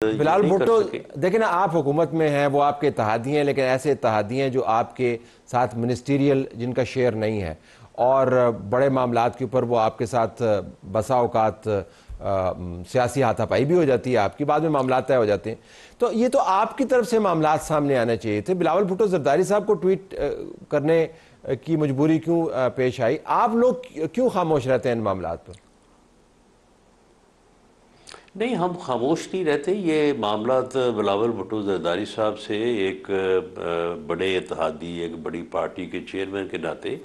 बिलाल भुट्टो, देखिए ना, आप हुकूमत में हैं, वो आपके इत्तेहादी हैं, लेकिन ऐसे इत्तेहादी हैं जो आपके साथ मिनिस्टीरियल जिनका शेयर नहीं है और बड़े मामलात के ऊपर वो आपके साथ बसा औकात सियासी हाथापाई भी हो जाती है, आपकी बाद में मामला तय हो जाते हैं। तो ये तो आपकी तरफ से मामलात सामने आने चाहिए थे। बिलावल भुट्टो जरदारी साहब को ट्वीट करने की मजबूरी क्यों पेश आई? आप लोग क्यों खामोश रहते हैं इन मामलात पर? नहीं, हम खामोश नहीं रहते। ये मामला तो बिलावल भुट्टो जरदारी साहब से एक बड़े इत्तेहादी, एक बड़ी पार्टी के चेयरमैन के नाते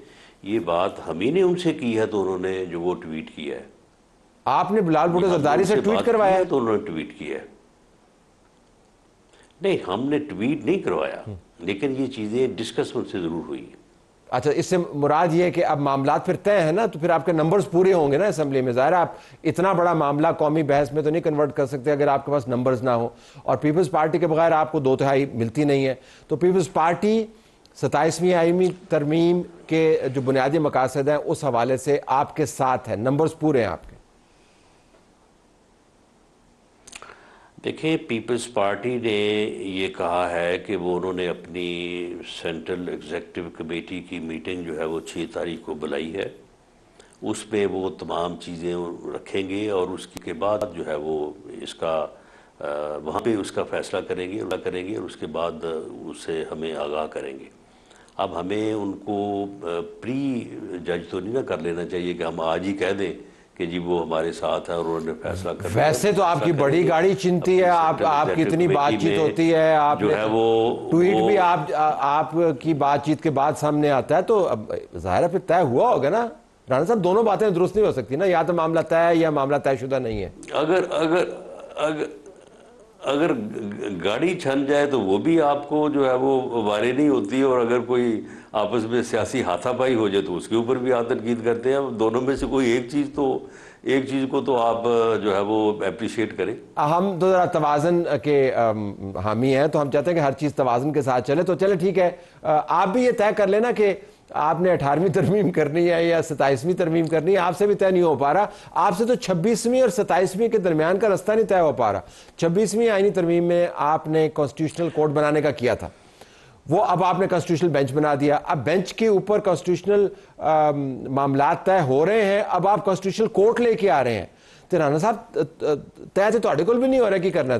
ये बात हम ही ने उनसे की है, तो उन्होंने जो वो ट्वीट किया है। आपने बिलावल ये भुट्टो हमने जरदारी से उनसे ट्वीट बात की करवाया है है? तो उन्होंने ट्वीट किया है। नहीं, हमने ट्वीट नहीं करवाया, लेकिन ये चीज़ें डिस्कस उनसे ज़रूर हुई है। अच्छा, इससे मुराद ये है कि अब मामलात फिर तय है ना, तो फिर आपके नंबर्स पूरे होंगे ना असेंबली में। ज़ाहिर है आप इतना बड़ा मामला कौमी बहस में तो नहीं कन्वर्ट कर सकते अगर आपके पास नंबर्स ना हो, और पीपल्स पार्टी के बगैर आपको 2/3 मिलती नहीं है। तो पीपल्स पार्टी 27वीं आईनी तरमीम के जो बुनियादी मकासद हैं उस हवाले से आपके साथ है, नंबर्स पूरे हैं आपके। देखिए, पीपल्स पार्टी ने ये कहा है कि वो उन्होंने अपनी सेंट्रल एग्जीक्यूटिव कमेटी की मीटिंग जो है वो 6 तारीख को बुलाई है। उसमें वो तमाम चीज़ें रखेंगे और उसके बाद जो है वो इसका वहाँ पे उसका फैसला करेंगे और उसके बाद उससे हमें आगाह करेंगे। अब हमें उनको प्री जज तो नहीं ना कर लेना चाहिए कि हम आज ही कह दें कि जी वो हमारे साथ है और उन्होंने फैसला कर दिया। वैसे तो आपकी बड़ी गाड़ी चिंती है, आपकी इतनी बातचीत होती है, आप जो है वो ट्वीट भी आपकी बातचीत के बाद सामने आता है, तो अब जाहिर है फिर तय हुआ होगा ना राणा साहब। दोनों बातें दुरुस्त नहीं हो सकती ना, या तो मामला तय है या मामला तयशुदा नहीं है। अगर अगर अगर अगर गाड़ी छन जाए तो वो भी आपको जो है वो वारे नहीं होती, और अगर कोई आपस में सियासी हाथापाई हो जाए तो उसके ऊपर भी आप तनकीद करते हैं। दोनों में से कोई एक चीज़ को तो आप जो है वो अप्रिशिएट करें। हम तो ज़रा तवाज़न के हामी हैं, तो हम चाहते हैं कि हर चीज़ तवाज़न के साथ चले। तो चले ठीक है, आप भी ये तय कर लेना कि आपने 18वीं तरमीम करनी है या 27वीं तरमीम करनी है। आपसे भी तय नहीं हो पा रहा, आपसे तो 26वीं और 27वीं के दरमियान का रास्ता नहीं तय हो पा रहा। 26वीं आईनी तरमीम में आपने कॉन्स्टिट्यूशनल कोर्ट बनाने का किया था, वो अब आपने कॉन्स्टिट्यूशनल बेंच बना दिया। अब बेंच के ऊपर कॉन्स्टिट्यूशनल मामलात तय हो रहे हैं, अब आप कॉन्स्टिट्यूशनल कोर्ट लेके आ रहे हैं। तो राणा साहब, तय तो तुहाडे कोल भी नहीं हो रहा कि करना।